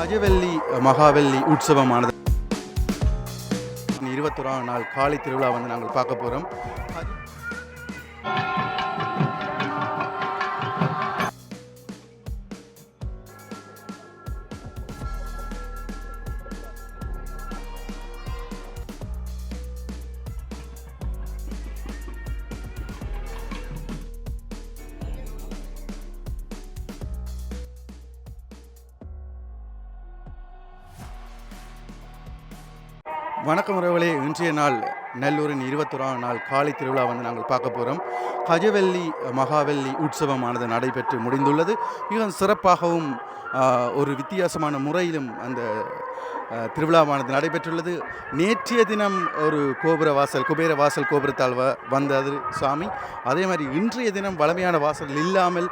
அஜவெள்ளி மகாவெள்ளி உற்சவமானது 21ஆம் நாள் காலை திருவிழா வந்து நாங்கள் பார்க்க போகிறோம். வணக்கம் உறவுகளே, இன்றைய நாள் நெல்லூரின் 21ஆம் நாள் காலை திருவிழா வந்து நாங்கள் பார்க்க போகிறோம். கஜவெள்ளி மகாவெள்ளி உற்சவமானது நடைபெற்று முடிந்துள்ளது. மிகவும் சிறப்பாகவும் ஒரு வித்தியாசமான முறையிலும் அந்த திருவிழாவானது நடைபெற்றுள்ளது. நேற்றைய தினம் ஒரு குபேர வாசல் கோபுரத்தால் வந்தது சாமி. அதே மாதிரி இன்றைய தினம் வளமையான வாசல் இல்லாமல்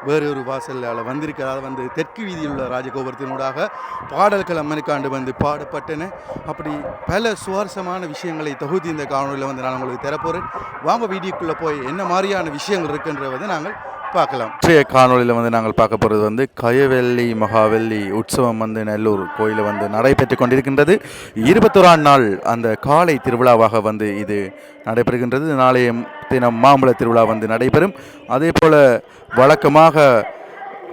வேறு ஒரு வாசலால் வந்திருக்கிறார். வந்து தெற்கு வீதியில் உள்ள ராஜகோபுரத்தினூடாக பாடல்கள் அம்மனுக்காண்டு வந்து பாடப்பட்டன. அப்படி பல சுவாரஸ்யமான விஷயங்களை தொகுதி இந்த காணொலியில் வந்து நான் உங்களுக்கு தரப்போகிறேன். வாங்க வீடியோக்குள்ளே போய் என்ன மாதிரியான விஷயங்கள் இருக்குன்றதை நாங்கள் பார்க்கலாம். இன்றைய காணொலியில் வந்து நாங்கள் பார்க்க போகிறது வந்து கஜவெள்ளி மகாவெள்ளி உற்சவம் வந்து நெல்லூர் கோயிலில் வந்து நடைபெற்று கொண்டிருக்கின்றது. 21ஆம் நாள் அந்த காலை திருவிழாவாக வந்து இது நடைபெறுகின்றது. நாளைய தினம் மாம்பழ திருவிழா வந்து நடைபெறும். அதே போல் வழக்கமாக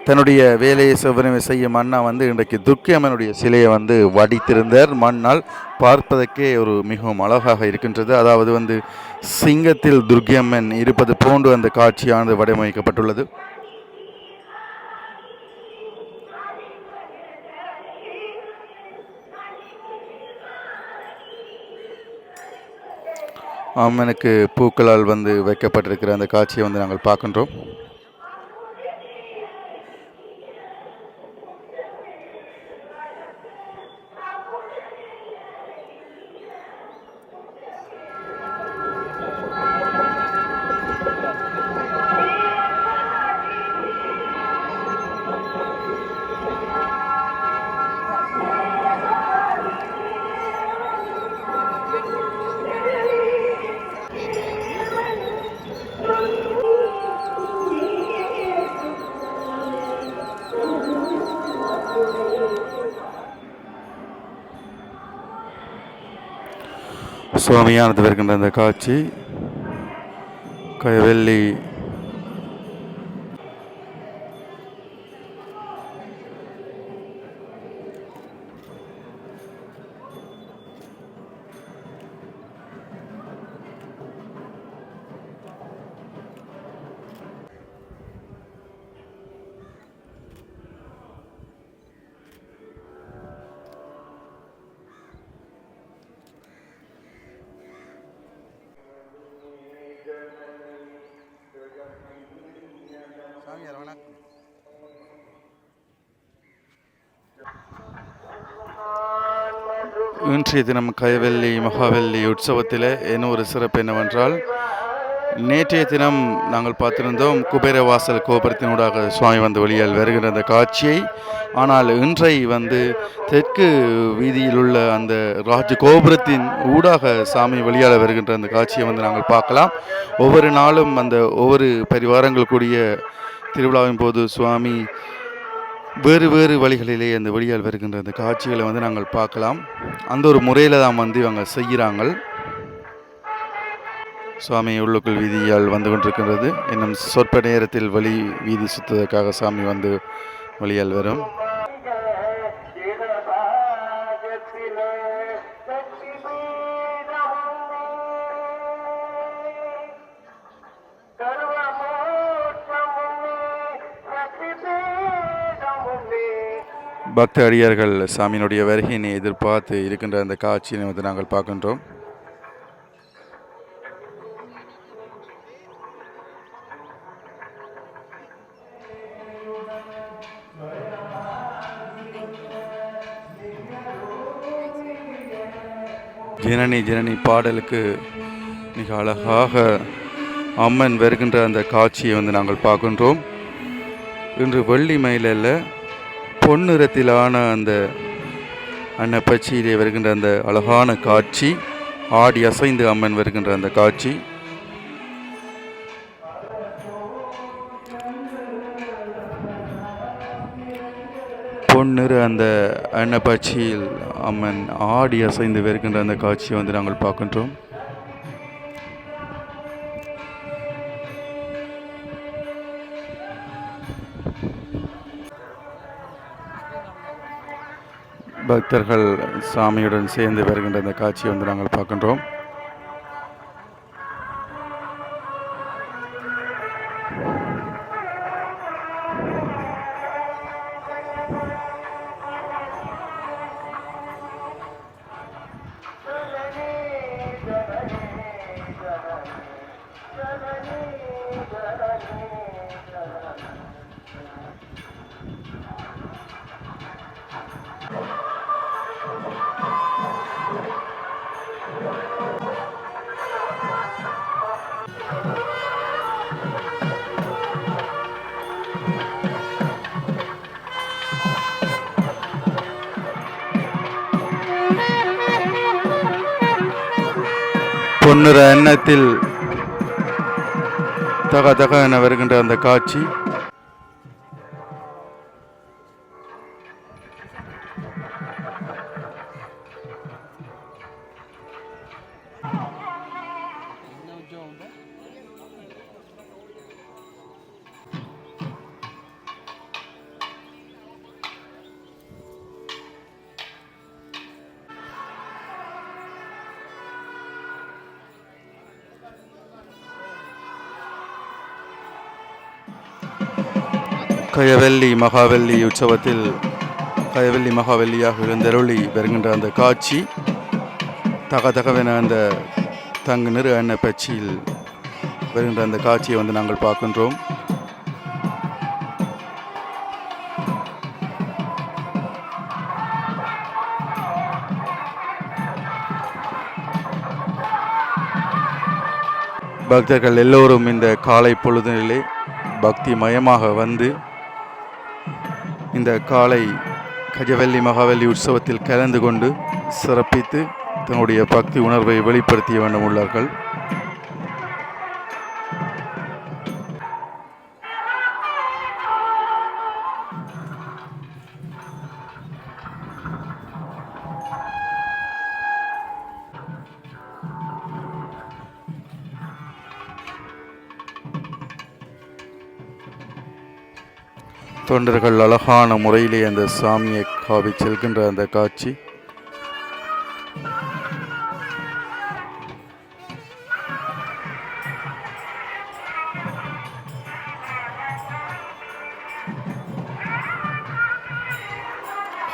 தன்னுடைய வேலையை செவ்வனமை செய்யும் அண்ணா வந்து இன்றைக்கு துர்க்கை அம்மனுடைய சிலையை வந்து வடித்திருந்தார். மண்ணால் பார்ப்பதற்கே ஒரு மிகவும் அழகாக இருக்கின்றது. அதாவது வந்து சிங்கத்தில் துர்க்கை அம்மன் இருப்பது போன்று அந்த காட்சியானது வடிவமைக்கப்பட்டுள்ளது. அம்மனுக்கு பூக்களால் வந்து வைக்கப்பட்டிருக்கிற அந்த காட்சியை வந்து நாங்கள் பார்க்கின்றோம். சுவாமியானது வருகின்ற அந்த காட்சி கஜவெள்ளி இன்றைய தினம் கஜவெள்ளி மகாவெள்ளி உற்சவத்தில் என்ன ஒரு சிறப்பு என்னவென்றால், நேற்றைய தினம் நாங்கள் பார்த்திருந்தோம் குபேர வாசல் கோபுரத்தினூடாக சுவாமி வந்து வெளியால் வருகின்ற அந்த காட்சியை. ஆனால் இன்றை வந்து தெற்கு வீதியில் உள்ள அந்த ராஜ கோபுரத்தின் ஊடாக சாமி வெளியால் வருகின்ற அந்த காட்சியை வந்து நாங்கள் பார்க்கலாம். ஒவ்வொரு நாளும் அந்த ஒவ்வொரு பரிவாரங்கள் கூடிய திருவிழாவின் போது சுவாமி வேறு வேறு வழிகளிலே அந்த வெளியால் வருகின்ற அந்த காட்சிகளை வந்து நாங்கள் பார்க்கலாம். அந்த ஒரு முறையில் தான் வந்து இவங்க செய்கிறாங்க. சுவாமி உள்ளுக்குள் வீதியால் வந்து கொண்டிருக்கின்றது. இன்னும் சொற்ப நேரத்தில் வழி வீதி சுற்றுவதற்காக சாமி வந்து வெளியால் வரும். பக்த அடியார்கள் சாமியினுடைய வருகையினை எதிர்பார்த்து இருக்கின்ற அந்த காட்சியை வந்து நாங்கள் பார்க்கின்றோம். ஜனனி ஜனனி பாடலுக்கு மிக அழகாக அம்மன் வருகின்ற அந்த காட்சியை வந்து நாங்கள் பார்க்கின்றோம். இன்று வெள்ளி மயிலில் பொன்னிறத்திலான அந்த அன்னப்பச்சியிலே வருகின்ற அந்த அழகான காட்சி, ஆடி அசைந்து அம்மன் வருகின்ற அந்த காட்சி பொன்னிற அந்த அன்னப்பட்சியில் அம்மன் ஆடி அசைந்து வருகின்ற அந்த காட்சியை வந்து நாங்கள் பார்க்கின்றோம். பக்தர்கள் சாமியுடன் சேர்ந்து வருகின்ற அந்த காட்சியை வந்து நாங்கள் பார்க்கின்றோம். பொன்னிற எண்ணத்தில் தக தக என வருகின்ற அந்த காட்சி கயவெள்ளி மகாவெள்ளி உற்சவத்தில் கயவெள்ளி மகாவெள்ளியாக எழுந்தருளி வருகின்ற அந்த காட்சி தகதகவென அந்த தங்க நிற எண்ணெய் பச்சியில் வருகின்ற அந்த காட்சியை வந்து நாங்கள் பார்க்கின்றோம். பக்தர்கள் எல்லோரும் இந்த காலை பொழுதிலே பக்தி மயமாக வந்து இந்த காலை கஜவெள்ளி மகாவெள்ளி உற்சவத்தில் கலந்து கொண்டு சிறப்பித்து தன்னுடைய பக்தி உணர்வை வெளிப்படுத்திய வேண்டும் உள்ளார்கள். தொண்டர்கள் அழகான முறையிலே அந்த சாமியை காவி செல்கின்ற அந்த காட்சி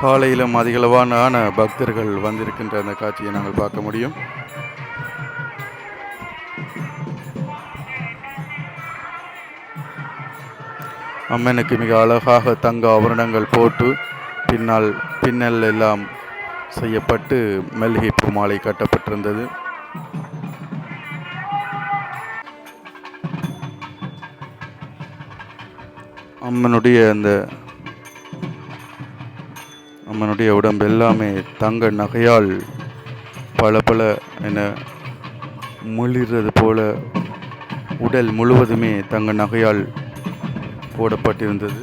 காலையிலும் அதிகளவான பக்தர்கள் வந்திருக்கின்ற அந்த காட்சியை நாங்கள் பார்க்க முடியும். அம்மனுக்கு மிக அழகாக தங்க ஆபரணங்கள் போட்டு பின்னல் எல்லாம் செய்யப்பட்டு மல்லிகை பூ மாலை கட்டப்பட்டிருந்தது. அம்மனுடைய உடம்பு எல்லாமே தங்க நகையால் பல என முளிர்றது போல உடல் முழுவதுமே தங்க நகையால் போடப்பட்டிருந்தது.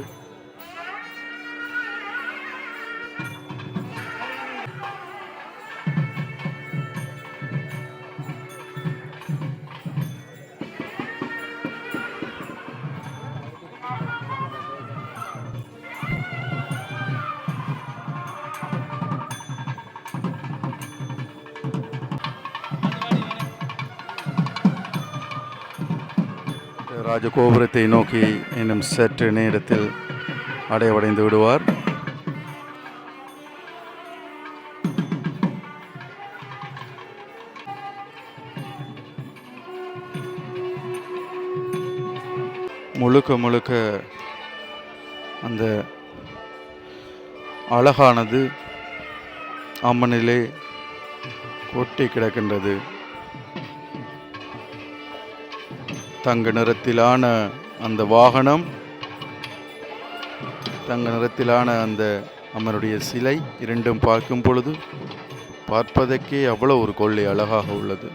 ராஜகோபுரத்தை நோக்கி இன்னும் சற்று நேரத்தில் அடைவடைந்து விடுவார். முழுக்க அந்த அழகானது அம்மனிலே கொட்டி கிடக்கின்றது. தங்க நிறத்திலான அந்த வாகனம், தங்க நிறத்திலான அந்த அம்மனுடைய சிலை இரண்டும் பார்க்கும் பொழுது பார்ப்பதற்கே அவ்வளோ ஒரு கொள்ளை அழகாக உள்ளது.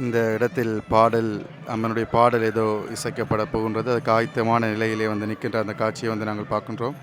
இந்த இடத்தில் பாடல் அம்மனுடைய பாடல் ஏதோ இசைக்கப்பட போகின்றது. அதுக்கு ஆயத்தமான நிலையிலே வந்து நிற்கின்ற அந்த காட்சியை வந்து நாங்கள் பார்க்கின்றோம்.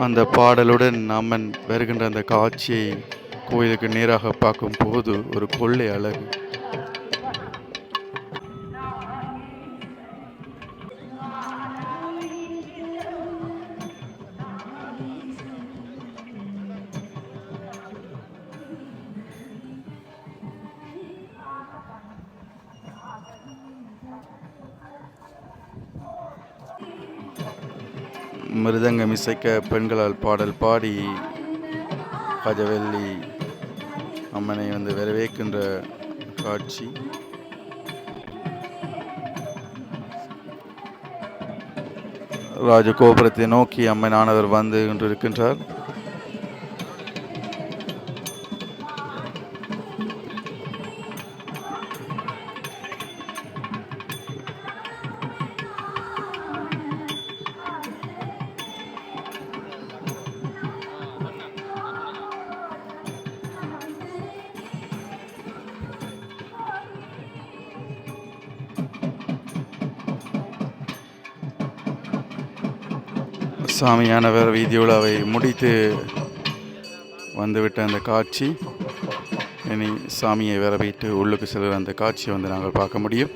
அந்த பாடலுடன் அம்மன் வருகின்ற அந்த காட்சியை கோயிலுக்கு நேராக பார்க்கும் போது ஒரு கொள்ளை அழகு. மிருதங்கம் இசைக்க பெண்களால் பாடல் பாடி கஜவெள்ளி அம்மனை வந்து வரவேற்கின்ற காட்சி. ராஜகோபுரத்தை நோக்கி அம்மனானவர் வந்து கொண்டிருக்கின்றார். சாமியானவர் வீதி உலாவை முடித்து வந்துவிட்ட அந்த காட்சி. இனி சாமியை வரவேற்று உள்ளுக்கு செல்கிற அந்த காட்சியை வந்து நாங்கள் பார்க்க முடியும்.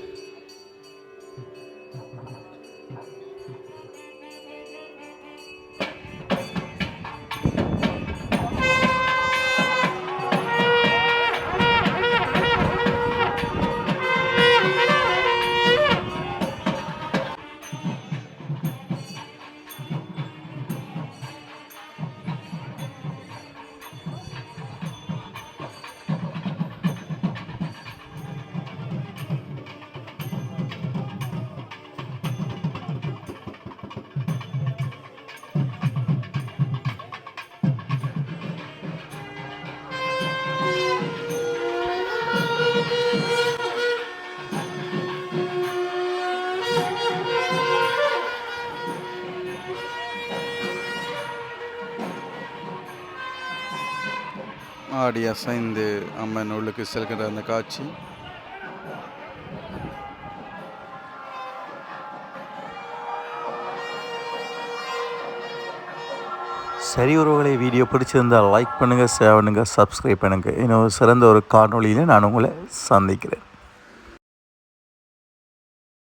ஆடி அசைந்து அம்மன் உள்ளுக்கு செல்கின்ற அந்த காட்சி. சரி உறவுகளை, வீடியோ பிடிச்சிருந்தால் லைக் பண்ணுங்கள், ஷேர் பண்ணுங்கள், சப்ஸ்கிரைப் பண்ணுங்கள். இன்னும் சிறந்த ஒரு காணொளியில் நான் உங்களை சந்திக்கிறேன்.